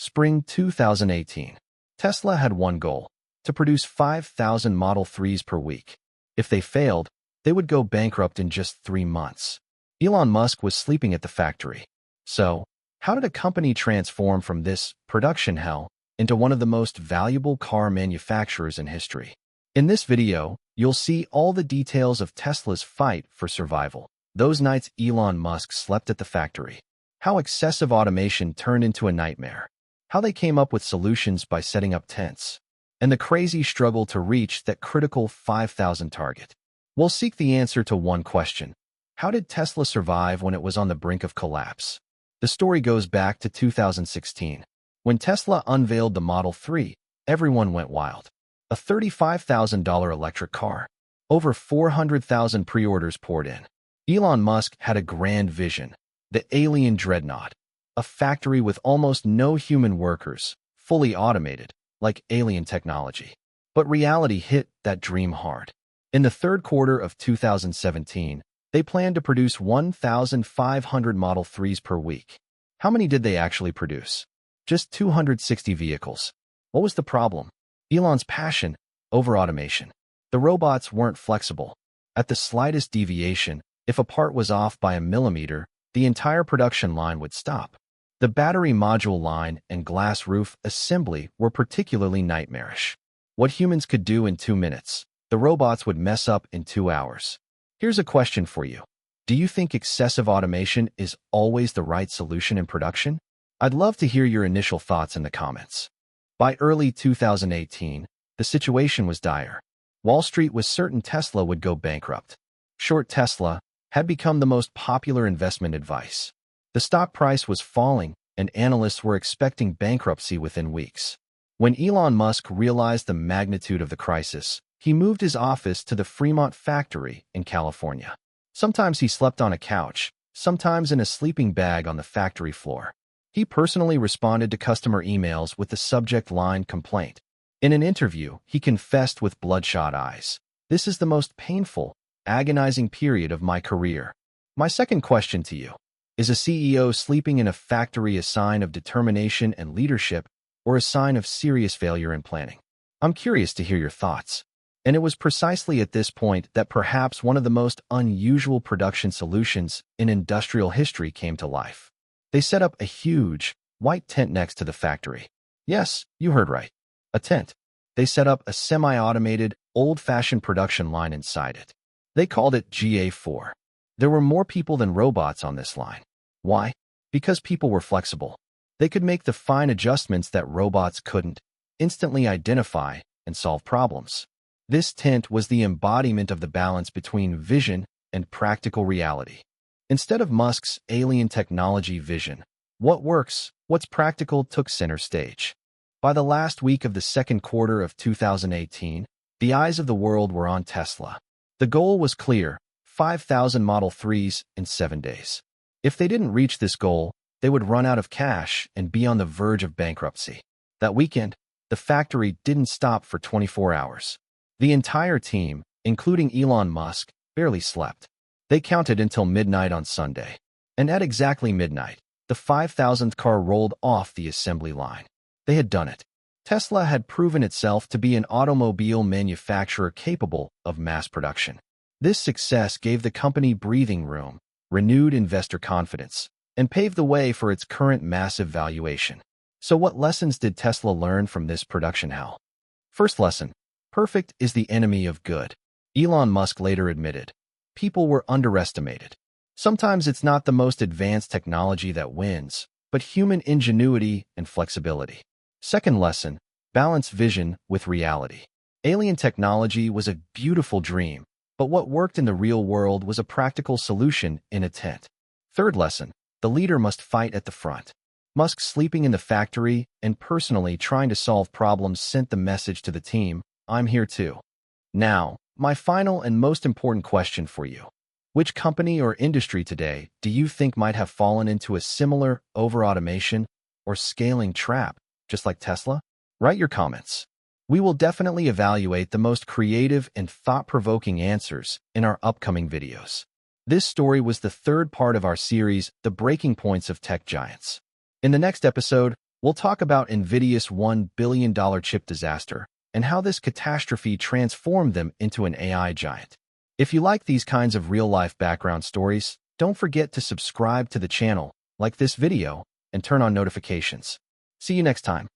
Spring 2018. Tesla had one goal: to produce 5,000 Model 3s per week. If they failed, they would go bankrupt in just 3 months. Elon Musk was sleeping at the factory. So, how did a company transform from this production hell into one of the most valuable car manufacturers in history? In this video, you'll see all the details of Tesla's fight for survival. Those nights Elon Musk slept at the factory. How excessive automation turned into a nightmare. How they came up with solutions by setting up tents. And the crazy struggle to reach that critical 5,000 target. We'll seek the answer to one question. How did Tesla survive when it was on the brink of collapse? The story goes back to 2016. When Tesla unveiled the Model 3, everyone went wild. A $35,000 electric car. Over 400,000 pre-orders poured in. Elon Musk had a grand vision, the alien dreadnought, a factory with almost no human workers, fully automated, like alien technology. But reality hit that dream hard. In the third quarter of 2017, they planned to produce 1,500 Model 3s per week. How many did they actually produce? Just 260 vehicles. What was the problem? Elon's passion over automation. The robots weren't flexible. At the slightest deviation, if a part was off by a millimeter, the entire production line would stop. The battery module line and glass roof assembly were particularly nightmarish. What humans could do in 2 minutes, the robots would mess up in 2 hours. Here's a question for you. Do you think excessive automation is always the right solution in production? I'd love to hear your initial thoughts in the comments. By early 2018, the situation was dire. Wall Street was certain Tesla would go bankrupt. Short Tesla had become the most popular investment advice. The stock price was falling, and analysts were expecting bankruptcy within weeks. When Elon Musk realized the magnitude of the crisis, he moved his office to the Fremont factory in California. Sometimes he slept on a couch, sometimes in a sleeping bag on the factory floor. He personally responded to customer emails with the subject line "complaint." In an interview, he confessed with bloodshot eyes, "This is the most painful, agonizing period of my career." My second question to you: is a CEO sleeping in a factory a sign of determination and leadership, or a sign of serious failure in planning? I'm curious to hear your thoughts. And it was precisely at this point that perhaps one of the most unusual production solutions in industrial history came to life. They set up a huge, white tent next to the factory. Yes, you heard right. A tent. They set up a semi-automated, old-fashioned production line inside it. They called it GA4. There were more people than robots on this line. Why? Because people were flexible. They could make the fine adjustments that robots couldn't, instantly identify and solve problems. This tent was the embodiment of the balance between vision and practical reality. Instead of Musk's alien technology vision, what works, what's practical took center stage. By the last week of the second quarter of 2018, the eyes of the world were on Tesla. The goal was clear: 5,000 Model 3s in 7 days. If they didn't reach this goal, they would run out of cash and be on the verge of bankruptcy. That weekend, the factory didn't stop for 24 hours. The entire team, including Elon Musk, barely slept. They counted until midnight on Sunday. And at exactly midnight, the 5,000th car rolled off the assembly line. They had done it. Tesla had proven itself to be an automobile manufacturer capable of mass production. This success gave the company breathing room, renewed investor confidence, and paved the way for its current massive valuation. So what lessons did Tesla learn from this production hell? First lesson: perfect is the enemy of good. Elon Musk later admitted, people were underestimated. Sometimes it's not the most advanced technology that wins, but human ingenuity and flexibility. Second lesson: balance vision with reality. Alien technology was a beautiful dream, but what worked in the real world was a practical solution in a tent. Third lesson: the leader must fight at the front. Musk sleeping in the factory and personally trying to solve problems sent the message to the team, "I'm here too." Now, my final and most important question for you. Which company or industry today do you think might have fallen into a similar over-automation or scaling trap, just like Tesla? Write your comments. We will definitely evaluate the most creative and thought-provoking answers in our upcoming videos. This story was the third part of our series, The Breaking Points of Tech Giants. In the next episode, We'll talk about NVIDIA's $1 billion chip disaster and how this catastrophe transformed them into an AI giant. If you like these kinds of real-life background stories, don't forget to subscribe to the channel, like this video, and turn on notifications. See you next time.